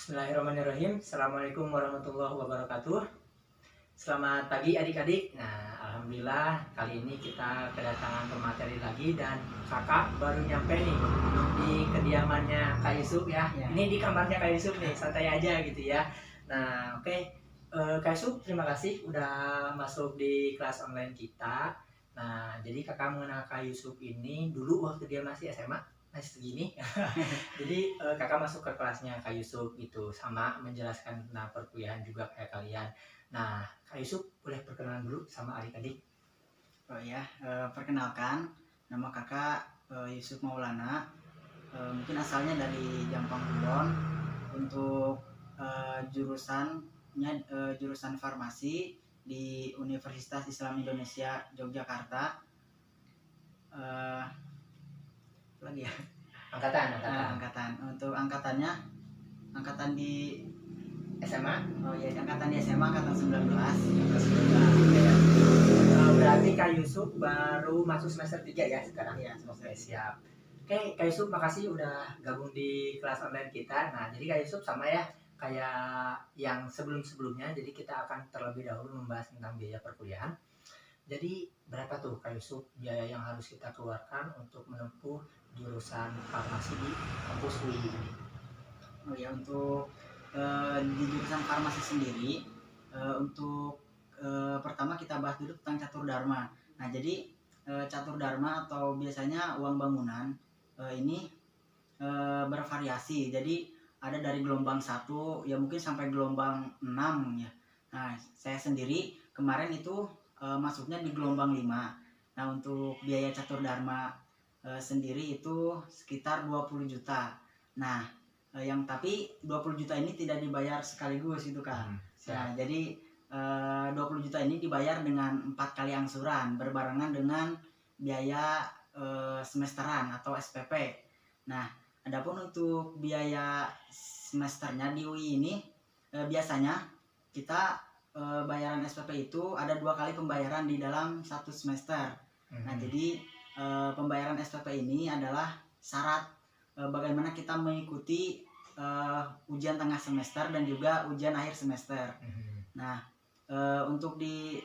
Bismillahirrahmanirrahim. Assalamualaikum warahmatullahi wabarakatuh. Selamat pagi adik-adik. Nah, alhamdulillah kali ini kita kedatangan pemateri lagi dan kakak baru nyampe nih di kediamannya Kak Yusuf ya. Ini di kamarnya Kak Yusuf nih, santai aja gitu ya. Nah, oke. Kak Yusuf, terima kasih udah masuk di kelas online kita. Nah, jadi kakak mengenal Kak Yusuf ini dulu waktu dia masih SMA, masih segini. Jadi kakak masuk ke kelasnya Kak Yusuf gitu, sama menjelaskan tentang perkuliahan juga kayak kalian. Nah, Kak Yusuf boleh perkenalan dulu sama adik-adik. Oh ya, perkenalkan, nama kakak Yusuf Maulana. Mungkin asalnya dari Jampang Kulon. Untuk jurusan farmasi di Universitas Islam Indonesia Yogyakarta. Lagi ya? Angkatan. Untuk angkatannya, angkatan di SMA? Oh ya, angkatan di SMA angkatan 19. Berarti Kak Yusuf baru masuk semester 3 ya sekarang? Iya, Oke, siap. Oke, Kak Yusuf makasih udah gabung di kelas online kita. Nah, jadi Kak Yusuf sama ya kayak yang sebelum-sebelumnya. Jadi kita akan terlebih dahulu membahas tentang biaya perkuliahan. Jadi berapa tuh Kak Yusuf biaya yang harus kita keluarkan untuk menempuh jurusan farmasi di kampus UI ini? Oh ya, untuk di jurusan farmasi sendiri, untuk pertama kita bahas dulu tentang catur dharma. Nah, jadi catur dharma atau biasanya uang bangunan ini bervariasi. Jadi ada dari gelombang 1 ya mungkin sampai gelombang 6 ya. Nah, saya sendiri kemarin itu masuknya di gelombang 5. Nah, untuk biaya catur dharma sendiri itu sekitar 20 juta. Nah, tapi 20 juta ini tidak dibayar sekaligus itu Kak. Nah, jadi 20 juta ini dibayar dengan 4 kali angsuran berbarengan dengan biaya semesteran atau SPP. Nah, adapun untuk biaya semesternya di UI ini biasanya kita bayaran SPP itu ada 2 kali pembayaran di dalam 1 semester. Nah, jadi pembayaran SPP ini adalah syarat bagaimana kita mengikuti ujian tengah semester dan juga ujian akhir semester. Nah, untuk di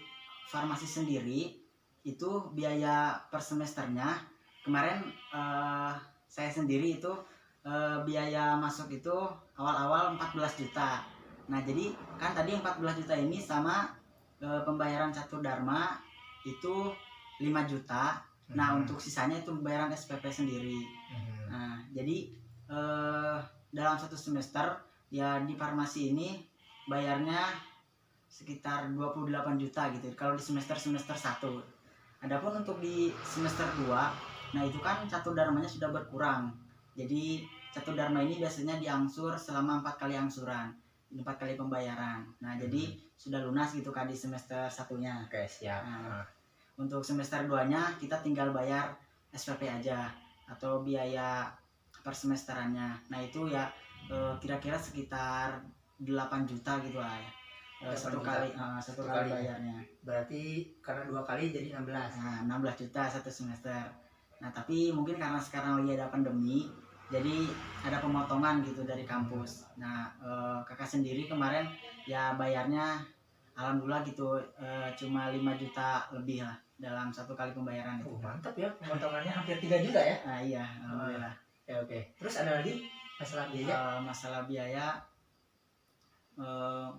farmasi sendiri itu biaya per semesternya kemarin saya sendiri itu biaya masuk itu awal-awal 14 juta. Nah, jadi kan tadi 14 juta ini sama pembayaran catur dharma itu 5 juta. Nah, untuk sisanya itu pembayaran SPP sendiri. Nah, jadi dalam 1 semester ya di farmasi ini bayarnya sekitar 28 juta gitu kalau di semester 1. Adapun untuk di semester 2, nah itu kan catur dharmanya sudah berkurang. Jadi catur dharma ini biasanya diangsur selama 4 kali angsuran, 4 kali pembayaran. Nah, jadi sudah lunas gitu kan di semester 1-nya. Oke, siap. Nah, untuk semester 2-nya kita tinggal bayar SPP aja atau biaya per semesterannya. Nah, itu ya kira-kira sekitar 8 juta gitu lah ya. Satu kali bayarnya. Berarti karena 2 kali jadi 16. Nah, 16 juta 1 semester. Nah, tapi mungkin karena sekarang lagi ada pandemi, jadi ada pemotongan gitu dari kampus. Nah, kakak sendiri kemarin ya bayarnya alhamdulillah gitu cuma 5 juta lebih lah dalam 1 kali pembayaran itu. Mantap ya, pemotongannya hampir 3 juta ya? Nah, iya, alhamdulillah. Oke. Terus ada lagi masalah biaya? Masalah biaya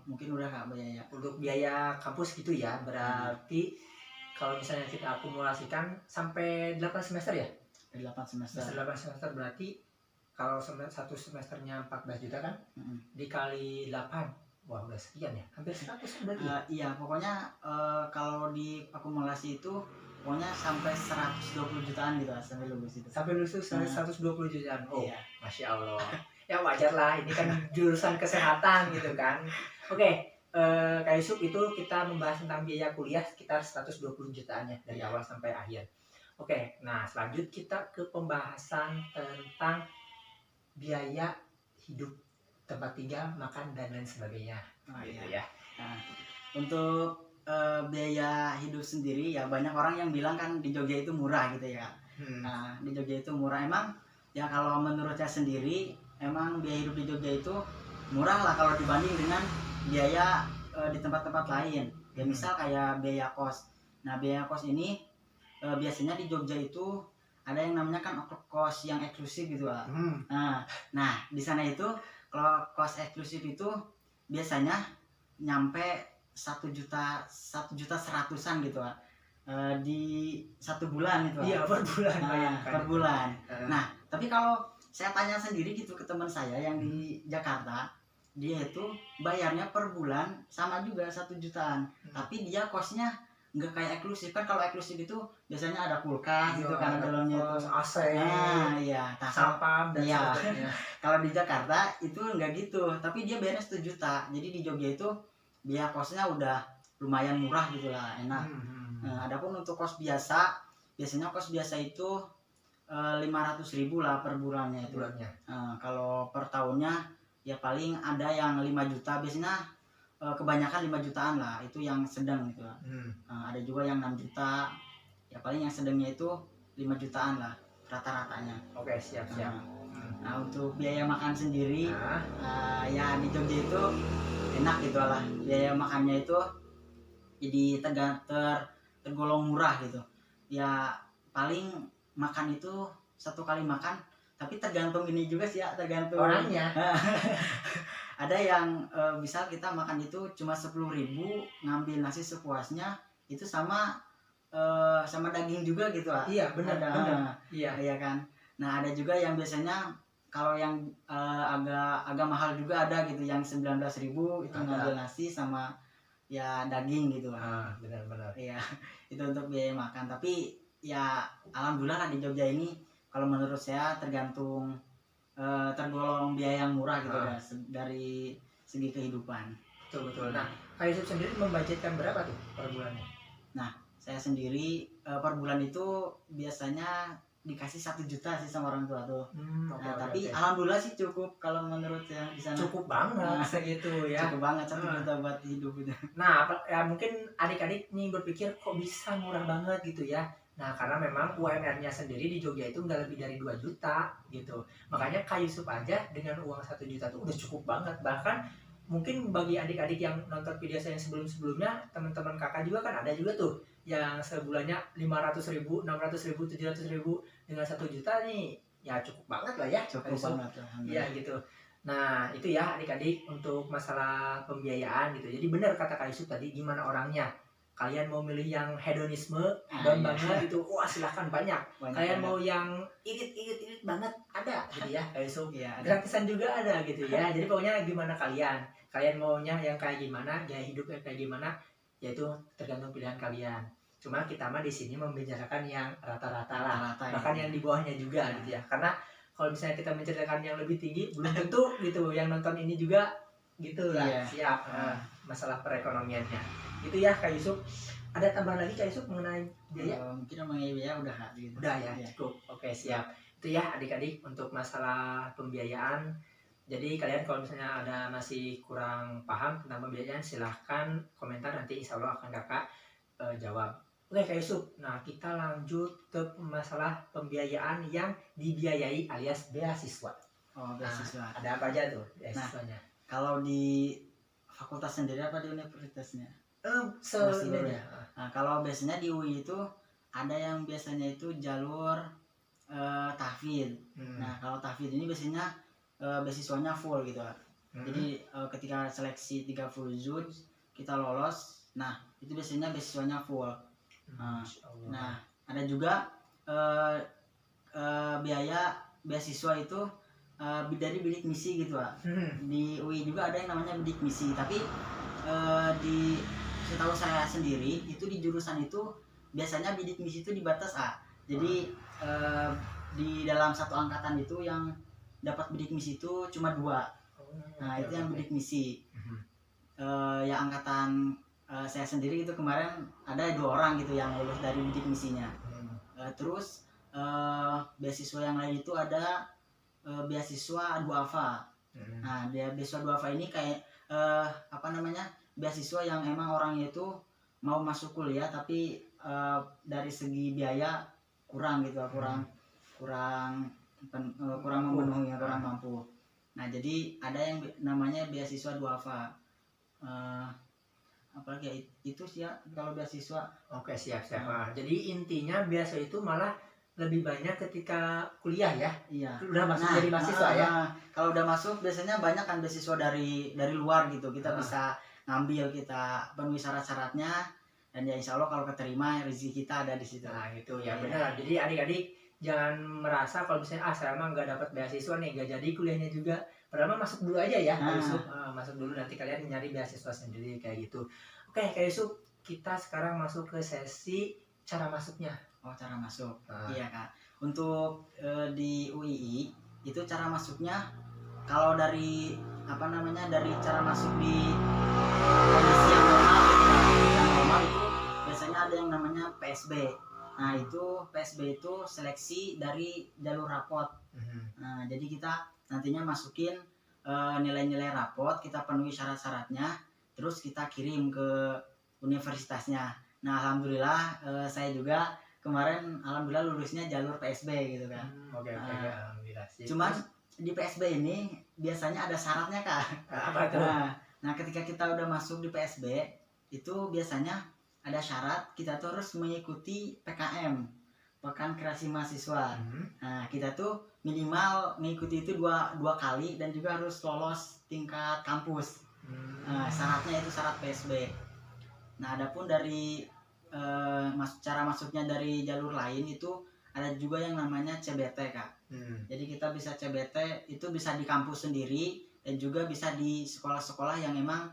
mungkin udah Kak biaya. Untuk biaya kampus gitu ya, berarti kalau misalnya kita akumulasikan sampai 8 semester ya? 8 semester. 8 semester berarti kalau 1 semesternya 14 juta kan? Dikali 8. Wah, udah sekian ya. Hampir 100 berarti. Iya, pokoknya kalau di akumulasi itu pokoknya sampai 120 jutaan gitu sampai lulus itu. Sampai lulus 120 jutaan. Oh, iya. Masya Allah. Ya wajar lah, ini kan jurusan kesehatan gitu kan. Oke, Kak Yusuf, itu kita membahas tentang biaya kuliah sekitar 120 jutaan ya dari awal sampai akhir. Oke, nah selanjut kita ke pembahasan tentang biaya hidup, tempat tinggal, makan, dan lain sebagainya. Gitu ya. Nah, untuk biaya hidup sendiri ya banyak orang yang bilang kan di Jogja itu murah gitu ya. Nah, di Jogja itu murah emang ya kalau menurut saya sendiri emang biaya hidup di Jogja itu murah lah kalau dibanding dengan biaya di tempat-tempat lain. Ya misal kayak biaya kos. Nah biaya kos ini biasanya di Jogja itu ada yang namanya kan kos yang eksklusif gitu lah. Nah di sana itu kalau kos eksklusif itu biasanya nyampe 1 juta 100-an gitu lah. Di 1 bulan gitu lah. Iya, per bulan. Per bulan. Nah tapi kalau saya tanya sendiri gitu ke teman saya yang di Jakarta, dia itu bayarnya per bulan sama juga 1 jutaan, tapi dia kosnya nggak kayak eksklusif. Kan kalau eksklusif itu biasanya ada kulkas gitu kan dalamnya itu AC, iya sampah dan iya. sebagainya. Kalau di Jakarta itu nggak gitu, tapi dia bayarnya 1 juta. Jadi di Jogja itu biaya kosnya udah lumayan murah gitu lah, enak. Nah, adapun untuk kos biasa, biasanya kos biasa itu 500.000 lah per bulannya itu. Kalau per tahunnya ya paling ada yang 5 juta, biasanya kebanyakan 5 jutaan lah, itu yang sedang gitu lah. Ada juga yang 6 juta, ya paling yang sedangnya itu 5 jutaan lah rata-ratanya. Oke, siap. Nah untuk biaya makan sendiri, ya di Jogja itu enak gitu lah, biaya makannya itu jadi tergolong murah gitu. Ya paling makan itu 1 kali makan, tapi tergantung ini juga sih ya, tergantung orangnya. Ada yang misal kita makan itu cuma 10.000, ngambil nasi sepuasnya, itu sama daging juga gitu lah. Iya, benar. Iya kan. Nah ada juga yang biasanya kalau yang agak mahal juga ada gitu, yang 19.000 itu ngambil nasi sama ya daging gitu lah. Benar. Iya, itu untuk biaya makan. Tapi ya alhamdulillah lah di Jogja ini kalau menurut saya tergolong biaya yang murah gitu ya, dari segi kehidupan. Betul. Nah, Kak Yusuf sendiri membudgetkan berapa tuh per bulannya? Nah, saya sendiri per bulan itu biasanya dikasih 1 juta sih sama orang tua tuh. Tapi alhamdulillah sih cukup kalau menurut saya di sana. Cukup banget segitu ya. Cukup banget 1 juta buat hidup itu. Nah, ya mungkin adik-adik nih berpikir kok bisa murah banget gitu ya. Nah, karena memang UMR-nya sendiri di Jogja itu nggak lebih dari 2 juta gitu. Makanya Kak Yusuf aja dengan uang 1 juta tuh udah cukup banget. Bahkan mungkin bagi adik-adik yang nonton video saya yang sebelum-sebelumnya, teman-teman kakak juga kan ada juga tuh yang sebulannya 500.000, 600.000, 700.000, dengan 1 juta nih ya cukup banget lah ya. Cukup banget. Iya gitu. Nah itu ya adik-adik untuk masalah pembiayaan gitu. Jadi benar kata Kak Yusuf tadi, gimana orangnya. Kalian mau milih yang hedonisme banget itu, wah silahkan banyak. Kalian mau yang irit banget, ada gitu ya Kak Yusuf. Gratisan juga ada gitu ya. Jadi pokoknya gimana kalian maunya yang kayak gimana, gaya hidupnya kayak gimana, yaitu tergantung pilihan kalian. Cuma kita mah di sini membicarakan yang rata-rata lah, bahkan yang di bawahnya juga gitu ya. Karena kalau misalnya kita menceritakan yang lebih tinggi, belum tentu gitu yang nonton ini juga gitu lah. Siap. Masalah perekonomiannya itu ya Kak Yusuf. Ada tambahan lagi Kak Yusuf mengenai biaya? Mungkin mengenai biaya udah gitu. Udah ya, cukup. Oke, siap. Itu ya adik-adik untuk masalah pembiayaan. Jadi kalian kalau misalnya ada masih kurang paham tentang pembiayaan, silahkan komentar, nanti insya Allah akan kakak jawab. Oke Kak Yusuf, nah kita lanjut ke masalah pembiayaan yang dibiayai alias beasiswa. Beasiswa. Ada apa aja tuh beasiswanya? Kalau di fakultas sendiri apa di universitasnya? Sebenarnya. Nah, kalau biasanya di UI itu ada yang biasanya itu jalur tahfidz. Nah, kalau tahfidz ini biasanya beasiswanya full gitu lah. Jadi ketika seleksi 30 juz kita lolos, nah itu biasanya beasiswanya full. Nah, ada juga biaya beasiswa itu dari bidik misi gitu lah. Di UI juga ada yang namanya bidik misi, tapi setahu saya sendiri itu di jurusan itu biasanya bidik misi itu di batas A. Jadi di dalam satu angkatan itu yang dapat bidik misi itu cuma 2. Nah itu yang bidik misi. Ya angkatan saya sendiri itu kemarin ada 2 orang gitu yang lulus dari bidik misinya. Terus beasiswa yang lain itu ada beasiswa duafa. Nah beasiswa duafa ini kayak beasiswa yang emang orangnya itu mau masuk kuliah tapi dari segi biaya kurang gitu, kurang memenuhi, kurang mampu. Nah jadi ada yang namanya beasiswa duafa. Apalagi ya, itu sih ya kalau beasiswa. Oke, siap. Jadi intinya biasa itu malah lebih banyak ketika kuliah ya. Iya. Udah masuk jadi mahasiswa ya. Kalau udah masuk biasanya banyak kan beasiswa dari luar gitu. Kita Ah. bisa ngambil, kita penuhi syarat-syaratnya, dan ya insya Allah kalau keterima rezeki kita ada di situ. Nah itu ya Iya. benar. Jadi adik-adik jangan merasa kalau misalnya saya emang nggak dapat beasiswa nih, nggak jadi kuliahnya juga. Padahal mah masuk dulu aja ya, Kak Yusuf. Masuk dulu, nanti kalian nyari beasiswa sendiri kayak gitu. Oke, Kak Yusuf, kita sekarang masuk ke sesi cara masuknya. Oh, cara masuk. Iya Kak. Untuk di UII itu cara masuknya, kalau dari dari cara masuk di kondisi yang normal gitu, yang normal itu biasanya ada yang namanya PSB. Nah itu PSB itu seleksi dari jalur rapot. Nah jadi kita nantinya masukin nilai-nilai rapot, kita penuhi syarat-syaratnya, terus kita kirim ke universitasnya. Nah alhamdulillah saya juga kemarin alhamdulillah lulusnya jalur PSB gitu kan. Oke, alhamdulillah sih. Cuman di PSB ini biasanya ada syaratnya Kak. Apa tuh? Nah ketika kita udah masuk di PSB itu biasanya ada syarat kita tuh harus mengikuti PKM, Pekan Kreasi Mahasiswa. Nah kita tuh minimal mengikuti itu dua kali, dan juga harus lolos tingkat kampus. Nah, syaratnya itu syarat PSB. Nah adapun dari cara masuknya dari jalur lain itu ada juga yang namanya CBT Kak. Jadi kita bisa CBT itu bisa di kampus sendiri, dan juga bisa di sekolah-sekolah yang emang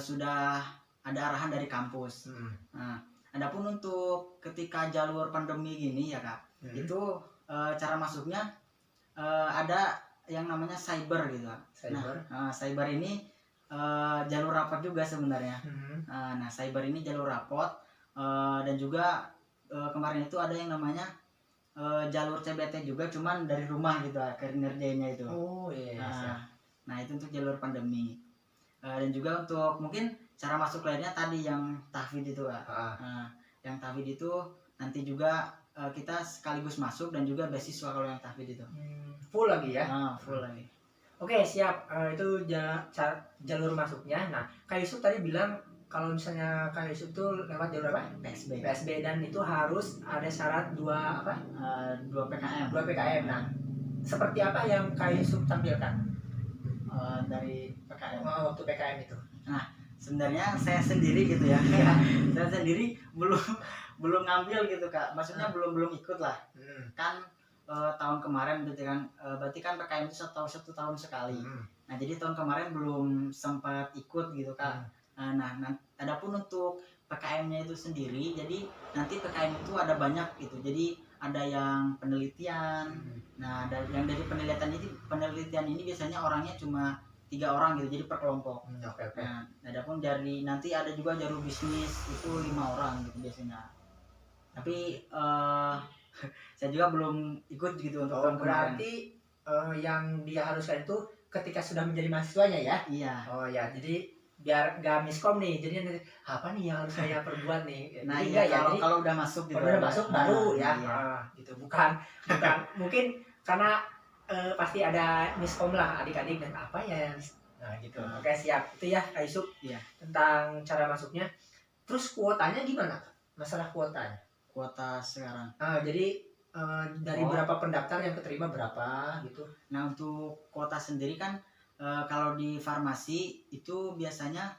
sudah ada arahan dari kampus. Nah, adapun untuk ketika jalur pandemi gini ya Kak, itu cara masuknya ada yang namanya cyber gitu. Nah, cyber ini jalur rapot juga sebenarnya. Nah, cyber ini jalur rapot, dan juga kemarin itu ada yang namanya jalur CBT juga, cuman dari rumah gitu ngerjainnya itu. Oh iya. Nah itu untuk jalur pandemi. Dan juga untuk mungkin cara masuk lainnya tadi yang tahfidz itu Kak. Yang tahfidz itu nanti juga kita sekaligus masuk, dan juga beasiswa kalau yang tahfidz itu. Full lagi ya? Full lagi. Oke, siap. Itu jalur masuknya. Nah, Kak Yusuf tadi bilang kalau misalnya Kak Yusuf itu lewat jalur apa? PSB, dan itu harus ada syarat dua PKM. Dua PKM. Nah, seperti apa yang Kak Yusuf tampilkan dari PKM? Waktu PKM itu? Nah, sebenarnya saya sendiri gitu ya. Saya sendiri belum ngambil gitu Kak. Maksudnya belum ikut lah. Kan tahun kemarin berarti kan PKM itu satu tahun sekali. Nah jadi tahun kemarin belum sempat ikut gitu Kak. Nah adapun untuk PKM-nya itu sendiri, jadi nanti PKM itu ada banyak gitu. Jadi ada yang penelitian. Nah ada yang dari penelitian ini biasanya orangnya cuma 3 orang gitu, jadi per kelompok. Nah adapun dari nanti ada juga jalur bisnis itu 5 orang gitu biasanya. Tapi saya juga belum ikut gitu untuk tahun kemarin. Berarti yang dia haruskan itu ketika sudah menjadi mahasiswanya ya? Iya. Oh ya, jadi biar gak miskom nih, jadi nanti apa nih yang harus saya perbuat nih? Nah jadi iya, kalau udah masuk gitu. Kalau udah masuk baru ya, iya. Gitu. Bukan mungkin karena pasti ada miskom lah adik-adik, dan apa ya? Nah gitu. Oke, siap. Itu ya Kak Yusuf. Iya. Tentang cara masuknya. Terus kuotanya gimana? Masalah kuotanya? Kuota sekarang. Jadi dari berapa pendaftar yang keterima berapa gitu? Nah untuk kuota sendiri kan kalau di farmasi itu biasanya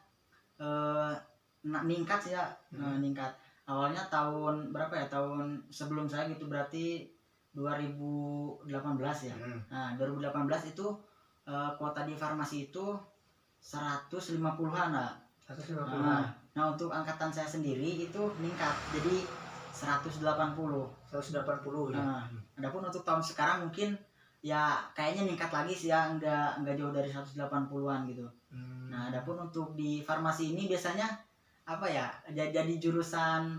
meningkat sih ya, meningkat. Awalnya tahun berapa ya? Tahun sebelum saya gitu, berarti 2018 ya. Nah 2018 itu kuota di farmasi itu 150-an lah. 150-an. Nah untuk angkatan saya sendiri itu meningkat jadi 180 ya. Adapun untuk tahun sekarang mungkin ya kayaknya meningkat lagi sih ya, enggak jauh dari 180-an gitu. Nah adapun untuk di farmasi ini biasanya apa ya, jadi jurusan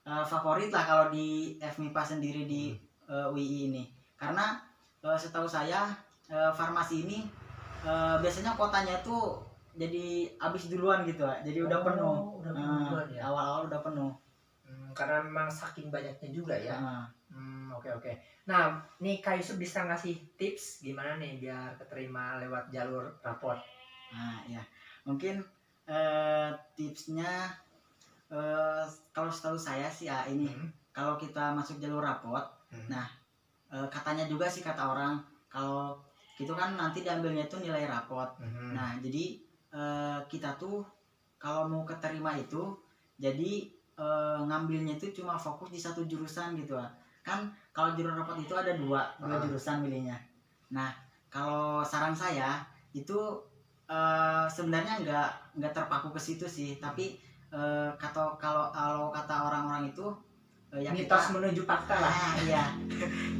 favorit lah kalau di FMIPA sendiri di UII ini, karena setahu saya farmasi ini biasanya kotanya tuh jadi habis duluan gitu, jadi udah penuh. Duluan ya. Awal-awal udah penuh. Karena memang saking banyaknya juga ya. Oke oke. Nah, nih Kak Yusuf bisa ngasih tips gimana nih biar keterima lewat jalur rapot? Nah, ya. Mungkin tipsnya kalau setahu saya sih ya ini, Hmm. kalau kita masuk jalur rapot, Hmm. nah katanya juga sih kata orang kalau gitu kan nanti diambilnya itu nilai rapot. Hmm. Nah, jadi kita tuh kalau mau keterima itu jadi ngambilnya itu cuma fokus di satu jurusan gitu lah. Kan kalau jalur rapot itu ada dua jurusan milihnya. Nah, kalau saran saya itu sebenarnya nggak terpaku ke situ sih, tapi kalau kata orang-orang itu ya Mitos menuju fakta lah. iya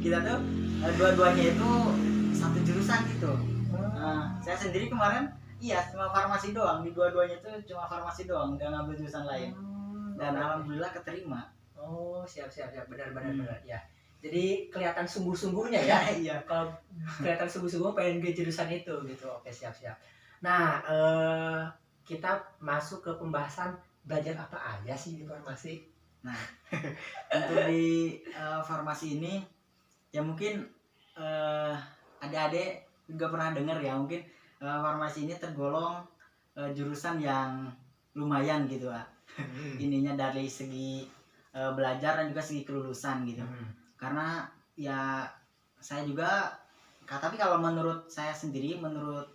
kita tuh dua-duanya itu satu jurusan gitu. Saya sendiri kemarin iya cuma farmasi doang, di dua-duanya itu cuma farmasi doang, nggak ngambil jurusan lain. Dan alhamdulillah keterima. Oh, siap siap siap, benar benar benar ya. Jadi kelihatan sungguh-sungguhnya ya. Iya. Kalau kelihatan sungguh-sungguh pengen ke jurusan itu gitu. Oke, siap siap. Nah, kita masuk ke pembahasan belajar apa aja sih di farmasi. Nah, untuk di farmasi ini ya mungkin adik-adik juga pernah dengar ya, mungkin farmasi ini tergolong jurusan yang lumayan gitu lah. Ininya dari segi belajar dan juga segi kelulusan gitu. Karena ya saya juga tapi kalau menurut saya sendiri, menurut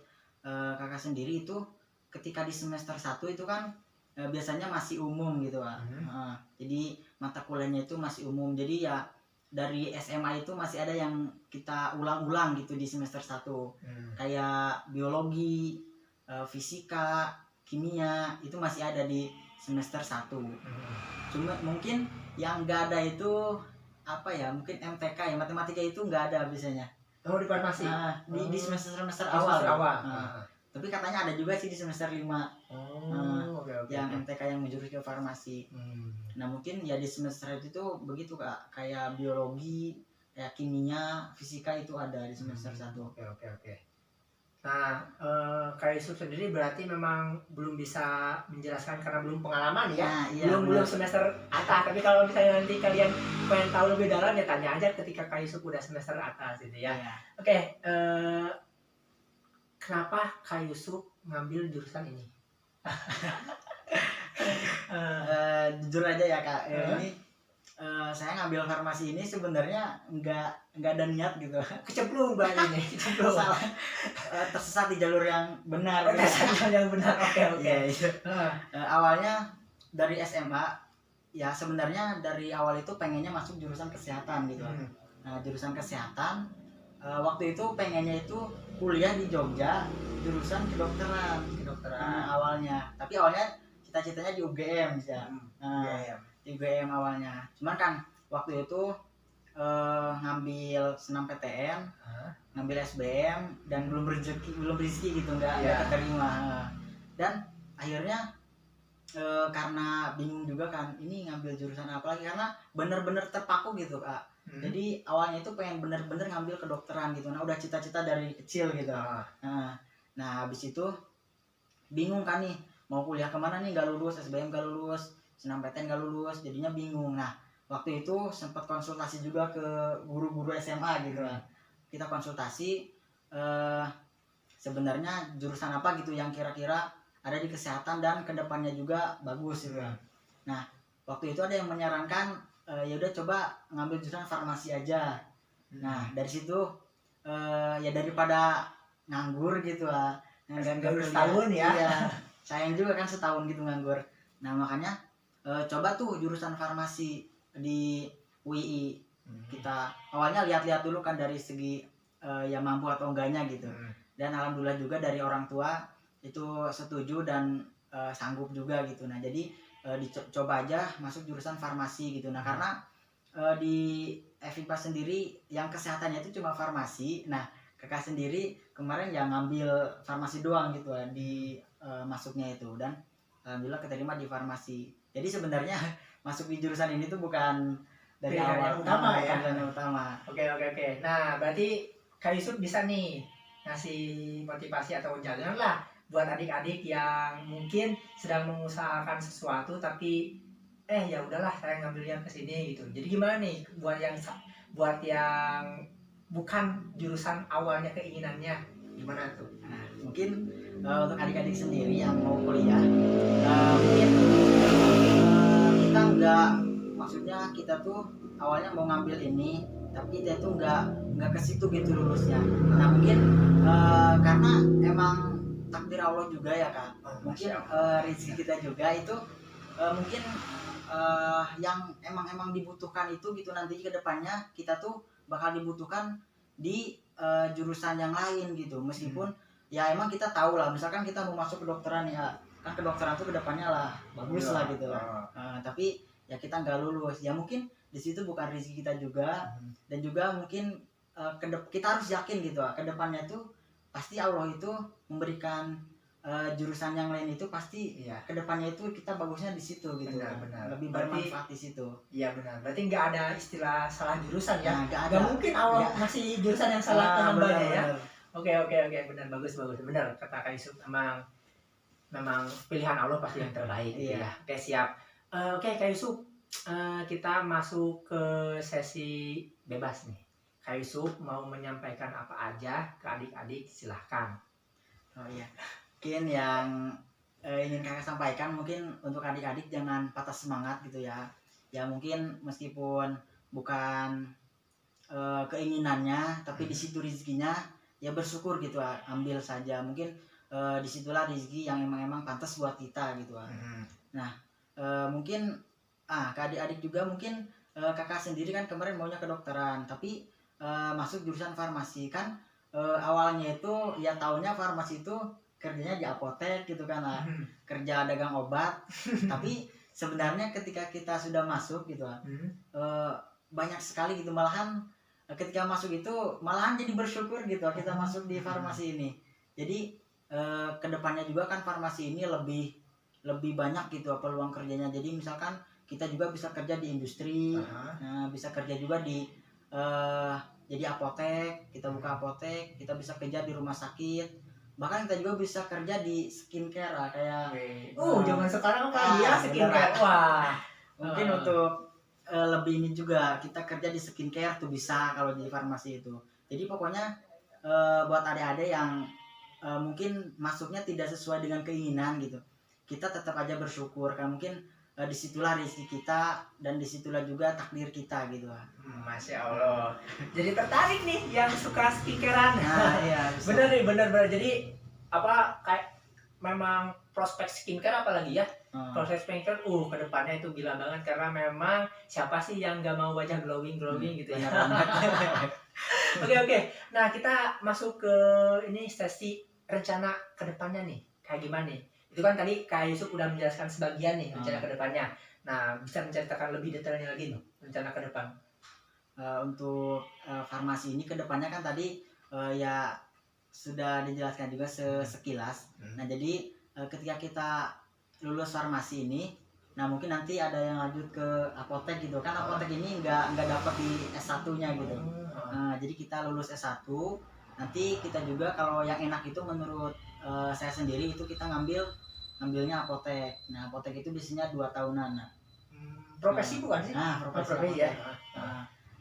kakak sendiri itu ketika di semester 1 itu kan biasanya masih umum gitu lah. Jadi mata kuliahnya itu masih umum. Jadi ya dari SMA itu masih ada yang kita ulang-ulang gitu di semester 1. Kayak biologi, fisika, kimia itu masih ada di semester 1. Cuma mungkin yang nggak ada itu apa ya, mungkin MTK ya, matematika itu nggak ada biasanya. Oh, di farmasi. Di semester awal. Tapi katanya ada juga sih di semester 5. Oke. Yang MTK yang menjurus ke farmasi. Nah, mungkin ya di semester itu tuh begitu Kak, kayak biologi, kayak kimia, fisika itu ada di semester 1. Oke. Nah, Kak Yusuf sendiri berarti memang belum bisa menjelaskan karena belum pengalaman ya. Nah, iya, belum semester atas. Tapi kalau misalnya nanti kalian pengen tahu lebih dalam ya tanya aja ketika Kak Yusuf udah semester atas gitu ya. Iya. Oke, kenapa Kak Yusuf ngambil jurusan ini? Jujur aja ya Kak, ini saya ngambil farmasi ini sebenarnya nggak ada niat gitu. Kecemplung banget ini. Kecemplung. Salah, tersesat di jalur yang benar. Tersesat yang benar. Oke. Iya. Awalnya dari SMA ya, sebenarnya dari awal itu pengennya masuk jurusan kesehatan gitu. Nah, jurusan kesehatan waktu itu pengennya itu kuliah di Jogja jurusan kedokteran. Awalnya, tapi awalnya cita-citanya di UGM ya. Di UGM awalnya. Cuman kan waktu itu ngambil senam PTN, ngambil SBM dan belum rezeki gitu, nggak keterima. Dan akhirnya karena bingung juga kan, ini ngambil jurusan apa lagi, karena bener-bener terpaku gitu Kak. Jadi awalnya itu pengen bener-bener ngambil kedokteran gitu. Nah, udah cita-cita dari kecil gitu. Nah, habis itu bingung kan nih, mau kuliah kemana nih, gak lulus, SBM gak lulus, senam PTN gak lulus, jadinya bingung. Nah, waktu itu sempat konsultasi juga ke guru-guru SMA gitu lah. Kita konsultasi sebenarnya jurusan apa gitu yang kira-kira ada di kesehatan dan kedepannya juga bagus gitu. Nah, waktu itu ada yang menyarankan ya udah coba ngambil jurusan farmasi aja. Nah, dari situ ya daripada nganggur gitu lah, nganggur setahun ya. Iya, sayang juga kan setahun gitu nganggur. Nah, makanya coba tuh jurusan farmasi di UI. Kita awalnya lihat-lihat dulu kan dari segi ya mampu atau enggaknya gitu. Dan alhamdulillah juga dari orang tua itu setuju dan sanggup juga gitu. Nah, jadi dicoba aja masuk jurusan farmasi gitu. Nah, karena di FIPA sendiri yang kesehatannya itu cuma farmasi. Nah, kakak sendiri kemarin yang ngambil farmasi doang gitu lah di masuknya itu, dan alhamdulillah keterima di farmasi. Jadi sebenarnya masuk di jurusan ini tuh bukan dari awal utama ya. Utama. Oke. Nah, berarti Kak Yusuf bisa nih ngasih motivasi atau jangan lah buat adik-adik yang mungkin sedang mengusahakan sesuatu tapi ya udahlah saya ngambilnya ke sini gitu. Jadi gimana nih buat yang buat yang bukan jurusan awalnya keinginannya, gimana tuh? Nah, mungkin untuk adik-adik sendiri yang mau kuliah, mungkin kita nggak, maksudnya kita tuh awalnya mau ngambil ini, tapi kita tuh nggak ke situ gitu lulusnya. Nah mungkin karena emang takdir Allah juga ya Kak, mungkin rezeki kita juga itu mungkin yang emang dibutuhkan itu gitu, nanti ke depannya kita tuh bakal dibutuhkan di jurusan yang lain gitu, meskipun ya emang kita tahu lah, misalkan kita mau masuk kedokteran ya kan, kedokteran tuh kedepannya lah bagus lah gitu lah. Tapi ya kita nggak lulus ya, mungkin di situ bukan rezeki kita juga. Dan juga mungkin kita harus yakin gitu kedepannya tuh pasti Allah itu memberikan jurusan yang lain itu pasti kedepannya itu kita bagusnya di situ gitu. Benar. Lebih bermanfaat di situ. Iya benar, berarti nggak ada istilah salah jurusan ya. Nah, nggak mungkin Allah masih jurusan yang salah ke hambanya ya. Oke, benar, bagus, benar kata Kak Yusuf, memang pilihan Allah pasti yang terbaik gitu ya. Oke, siap. Oke Kak Yusuf, kita masuk ke sesi bebas nih. Kak Yusuf mau menyampaikan apa aja ke adik-adik, silahkan. Oh iya, mungkin yang ingin kakak sampaikan, mungkin untuk adik-adik jangan patah semangat gitu ya. Ya mungkin meskipun bukan keinginannya, tapi di situ rezekinya, ya bersyukur gitu, ambil saja. Mungkin disitulah rezeki yang emang pantas buat kita gitu. Nah mungkin ke adik-adik juga, mungkin kakak sendiri kan kemarin maunya kedokteran, tapi masuk jurusan farmasi kan. Awalnya itu ya taunya farmasi itu kerjanya di apotek gitu kan, kerja dagang obat. Tapi sebenarnya ketika kita sudah masuk gitu banyak sekali gitu, malahan ketika masuk itu malahan jadi bersyukur gitu kita masuk di farmasi ini. Jadi kedepannya juga kan farmasi ini lebih banyak gitu peluang kerjanya. Jadi misalkan kita juga bisa kerja di industri, bisa kerja juga di jadi apotek, kita buka apotek, kita bisa kerja di rumah sakit, bahkan kita juga bisa kerja di skincare lah, kayak zaman sekarang apa ya skincare. Wah, mungkin untuk lebih ini juga kita kerja di skincare tuh bisa kalau di farmasi itu. Jadi pokoknya buat adik-adik yang mungkin masuknya tidak sesuai dengan keinginan gitu, kita tetap aja bersyukur kan, mungkin disitulah rezeki kita dan disitulah juga takdir kita gitu. Masya Allah. Jadi tertarik nih yang suka skincarean. Nah, iya, bener. Jadi apa kayak memang prospek skincare apalagi ya? Prospek skincare kedepannya itu gila banget, karena memang siapa sih yang nggak mau wajah glowing gitu ya. Oke. Nah, kita masuk ke ini sesi rencana kedepannya nih. Kayak gimana nih? Itu kan tadi Kak Yusuf udah menjelaskan sebagian nih rencana ke depannya. Nah, bisa menceritakan lebih detailnya lagi nih rencana ke depan. Untuk farmasi ini ke depannya kan tadi ya sudah dijelaskan juga sekilas. Nah, jadi ketika kita lulus farmasi ini, nah mungkin nanti ada yang lanjut ke apotek gitu kan. Apotek ini nggak dapat di S1-nya gitu. Jadi kita lulus S1, nanti kita juga kalau yang enak itu menurut saya sendiri itu kita ngambilnya apotek. Nah, apotek itu biasanya 2 tahunan. Profesi bukan sih? Profesi ya.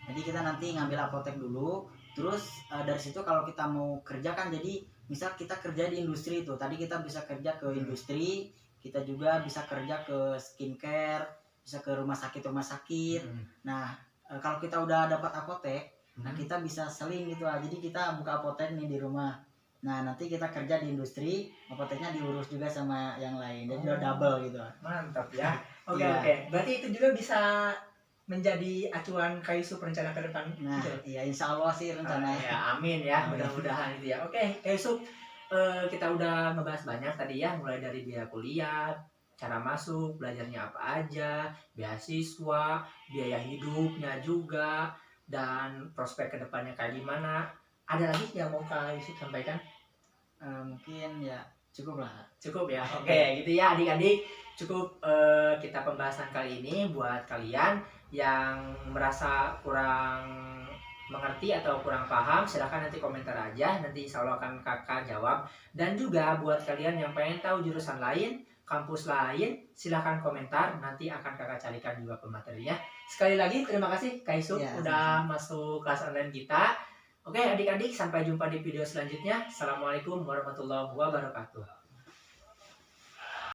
Jadi kita nanti ngambil apotek dulu, terus dari situ kalau kita mau kerja kan, jadi misal kita kerja di industri itu, tadi kita bisa kerja ke industri, kita juga bisa kerja ke skincare, bisa ke rumah sakit. Nah kalau kita udah dapat apotek, nah kita bisa seling gitu lah. Jadi kita buka apotek nih di rumah, nah nanti kita kerja di industri, apoteknya diurus juga sama yang lain, dan udah double gitu. Mantap ya. Oke. Berarti itu juga bisa menjadi acuan Kak Yusuf rencana ke depan. Nah, iya insya Allah sih rencananya. Ya, amin ya, mudah-mudahan itu ya. Oke, Kak Yusuf, kita udah ngebahas banyak tadi ya, mulai dari biaya kuliah, cara masuk, belajarnya apa aja, beasiswa, biaya hidupnya juga, dan prospek kedepannya kayak gimana. Ada lagi yang mau Kak Yusuf sampaikan? Mungkin ya cukup lah. Cukup ya. Oke, gitu ya adik-adik. Cukup kita pembahasan kali ini. Buat kalian yang merasa kurang mengerti atau kurang paham, silahkan nanti komentar aja, nanti insya Allah akan kakak jawab. Dan juga buat kalian yang pengen tahu jurusan lain, kampus lain, silahkan komentar, nanti akan kakak carikan juga pematerinya. Sekali lagi terima kasih Kak Isuk Ya, udah masuk kelas online kita. Oke adik-adik, sampai jumpa di video selanjutnya. Assalamualaikum warahmatullahi wabarakatuh.